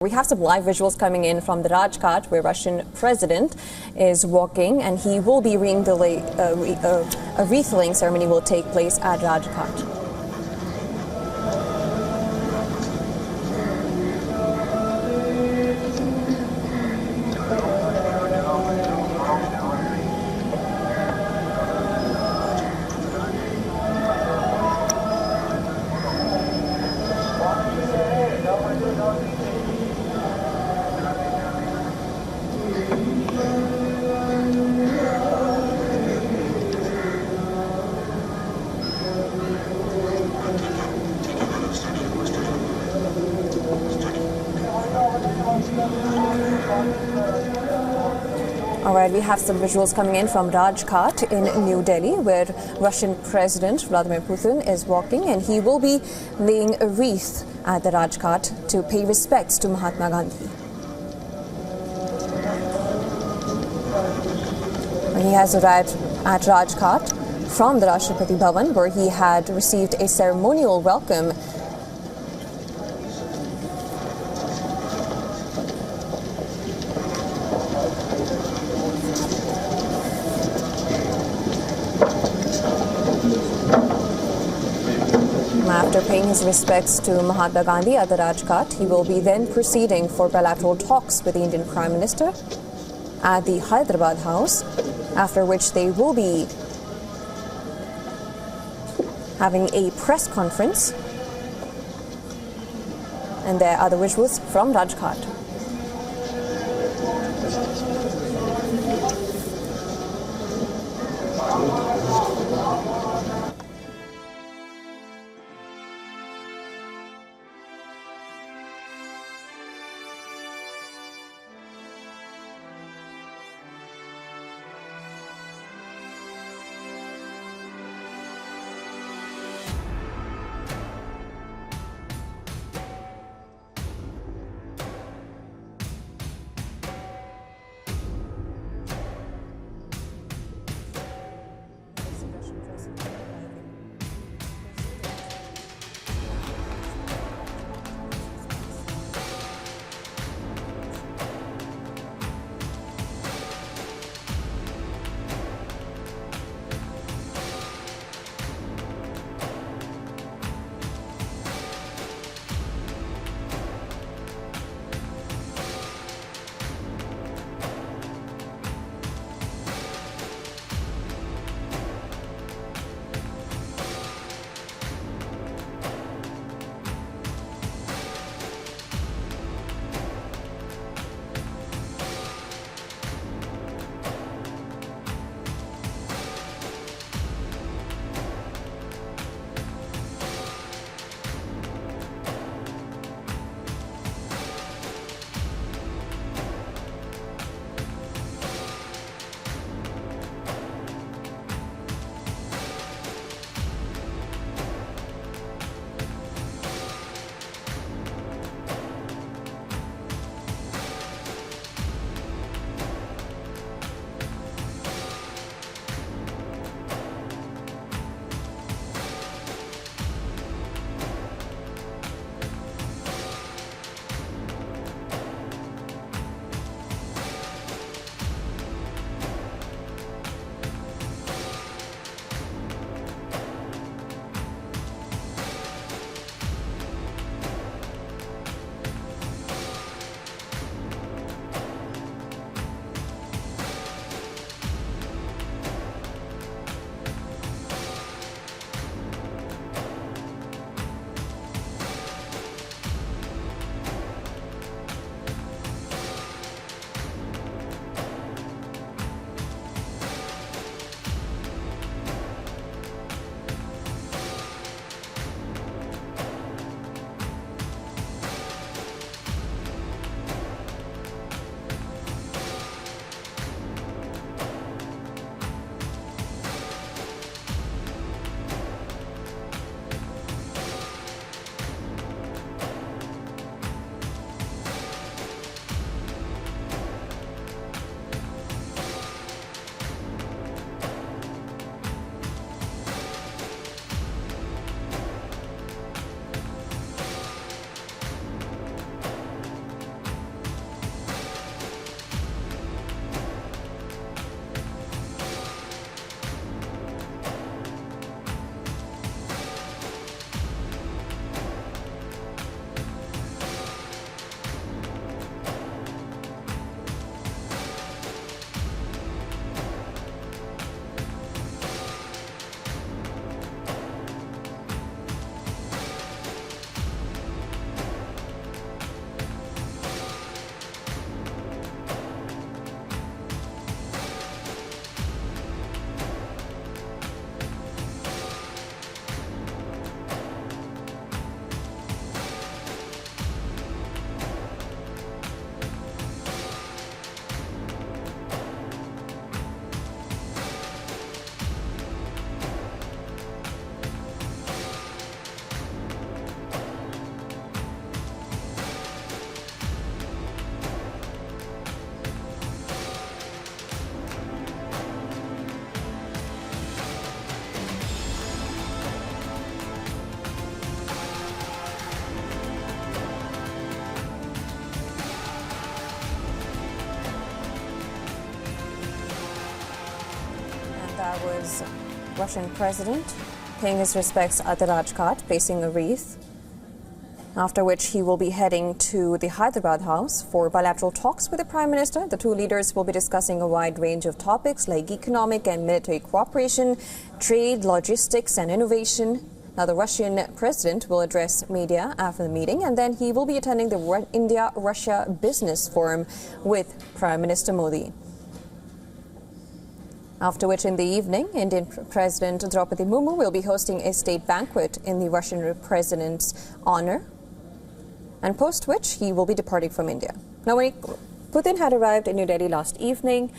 We have some live visuals coming in from the Rajghat, where Russian president is walking, and he will be a wreath-laying ceremony will take place at Rajghat. All right, we have some visuals coming in from Rajghat in New Delhi, where Russian President Vladimir Putin is walking, and he will be laying a wreath at the Rajghat to pay respects to Mahatma Gandhi. He has arrived at Rajghat from the Rashtrapati Bhavan, where he had received a ceremonial welcome . After paying his respects to Mahatma Gandhi at the Rajghat, he will be then proceeding for bilateral talks with the Indian Prime Minister at the Hyderabad House, after which they will be having a press conference. And there are the visuals from Rajghat. That was Russian President paying his respects at the Rajghat, placing a wreath, after which he will be heading to the Hyderabad House for bilateral talks with the Prime Minister. The two leaders will be discussing a wide range of topics like economic and military cooperation, trade, logistics and innovation. Now, the Russian president will address media after the meeting, and then he will be attending the India-Russia Business Forum with Prime Minister Modi. After which, in the evening, Indian President Rashtrapati Bhavan will be hosting a state banquet in the Russian president's honor, and post which he will be departing from India. Now, Putin had arrived in New Delhi last evening,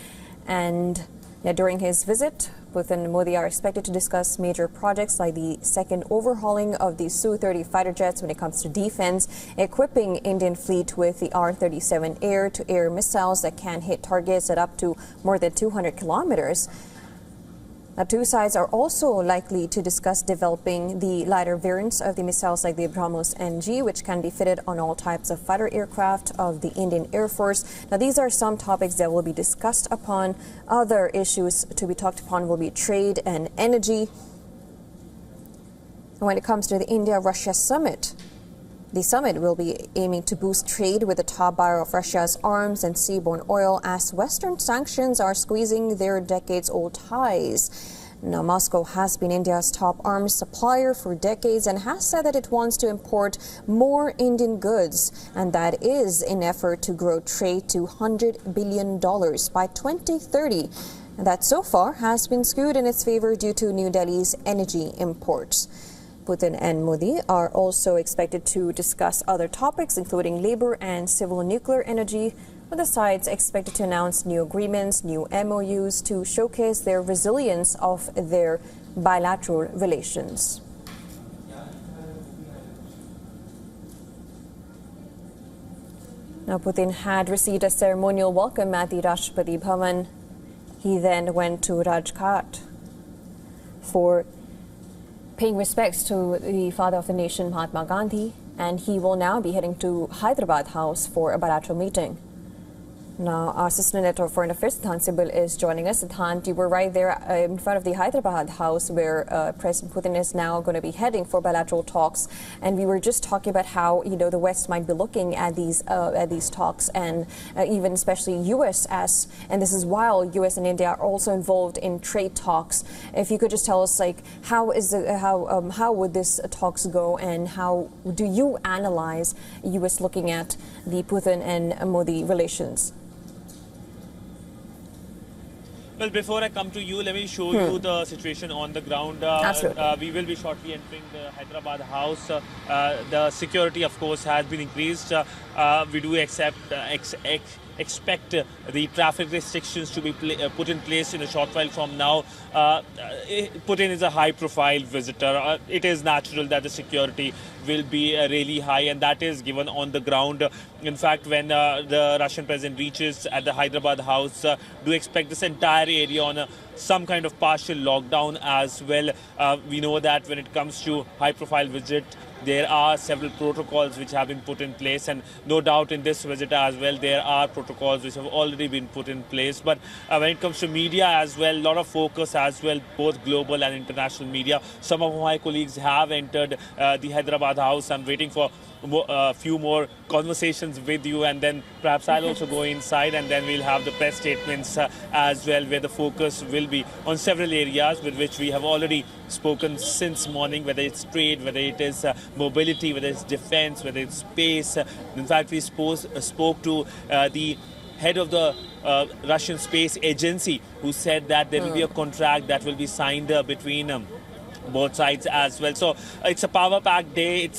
and during his visit, Putin and Modi are expected to discuss major projects like the second overhauling of the Su-30 fighter jets when it comes to defense, equipping Indian fleet with the R-37 air-to-air missiles that can hit targets at up to more than 200 kilometers. The two sides are also likely to discuss developing the lighter variants of the missiles like the BrahMos NG, which can be fitted on all types of fighter aircraft of the Indian Air Force. Now, these are some topics that will be discussed upon. Other issues to be talked upon will be trade and energy. When it comes to the India-Russia summit, the summit will be aiming to boost trade with the top buyer of Russia's arms and seaborne oil as Western sanctions are squeezing their decades-old ties. Now, Moscow has been India's top arms supplier for decades and has said that it wants to import more Indian goods, and that is in effort to grow trade to $100 billion by 2030. And that so far has been skewed in its favor due to New Delhi's energy imports. Putin and Modi are also expected to discuss other topics, including labor and civil nuclear energy, with the sides expected to announce new agreements, new MOUs to showcase their resilience of their bilateral relations. Now, Putin had received a ceremonial welcome at the Rashtrapati Bhavan. He then went to Rajghat for paying respects to the father of the nation, Mahatma Gandhi, and he will now be heading to Hyderabad House for a bilateral meeting. Now, our Assistant Editor of Foreign Affairs, Sidhant Sibil, is joining us. Sidhant, you were right there in front of the Hyderabad House where President Putin is now going to be heading for bilateral talks. And we were just talking about how, the West might be looking at these talks, and even especially U.S. and this is while U.S. and India are also involved in trade talks. If you could just tell us, how would this talks go, and how do you analyze U.S. looking at the Putin and Modi relations? Well, before I come to you, let me show you the situation on the ground. We will be shortly entering the Hyderabad House. The security, of course, has been increased. We do expect the traffic restrictions to be put in place in a short while from now. Putin is a high-profile visitor. It is natural that the security will be really high, and that is given on the ground. In fact, when the Russian president reaches at the Hyderabad House, do expect this entire area on some kind of partial lockdown as well. We know that when it comes to high-profile visit, there are several protocols which have been put in place, and no doubt in this visit as well, there are protocols which have already been put in place. But when it comes to media as well, a lot of focus as well, both global and international media. Some of my colleagues have entered the Hyderabad House. I'm waiting for a few more conversations with you, and then perhaps I'll also go inside, and then we'll have the press statements as well, where the focus will be on several areas with which we have already spoken since morning, whether it's trade, whether it is mobility, whether it's defense, whether it's space. In fact, we spoke to the head of the Russian Space Agency, who said that there will be a contract that will be signed between both sides as well. So it's a power-packed day.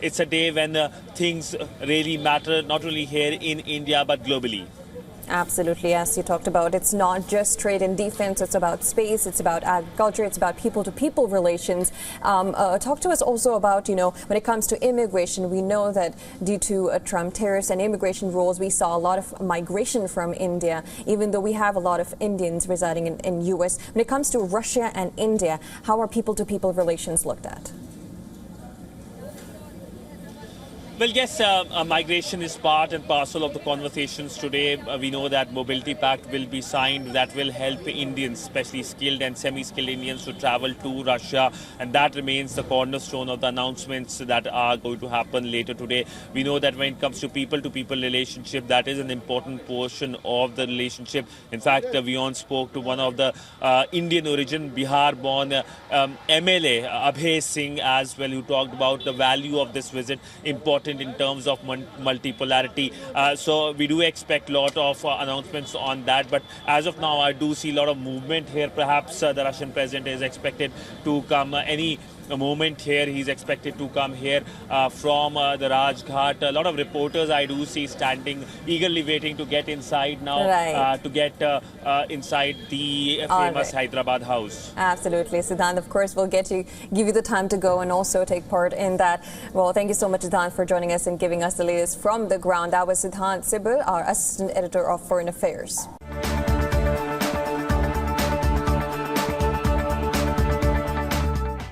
It's a day when things really matter, not only here in India, but globally. Absolutely, as you talked about, it's not just trade and defense, it's about space, it's about agriculture, it's about people-to-people relations. Talk to us also about, when it comes to immigration, we know that due to Trump tariffs and immigration rules, we saw a lot of migration from India, even though we have a lot of Indians residing in U.S. When it comes to Russia and India, how are people-to-people relations looked at? Well, yes, migration is part and parcel of the conversations today. We know that Mobility Pact will be signed that will help Indians, especially skilled and semi-skilled Indians, to travel to Russia. And that remains the cornerstone of the announcements that are going to happen later today. We know that when it comes to people-to-people relationship, that is an important portion of the relationship. In fact, WION spoke to one of the Indian origin, Bihar-born MLA, Abhay Singh as well, who talked about the value of this visit, important in terms of multipolarity. So we do expect a lot of announcements on that. But as of now, I do see a lot of movement here. Perhaps the Russian president is expected to come any moment here. He's expected to come here from the Rajghat. A lot of reporters I do see standing, eagerly waiting to get inside now, to get inside the famous Hyderabad house. Absolutely, Siddhant. Of course, we'll give you the time to go and also take part in that. Well, thank you so much, Siddhant, for joining us and giving us the latest from the ground. That was Siddhant Sibal, our Assistant Editor of Foreign Affairs.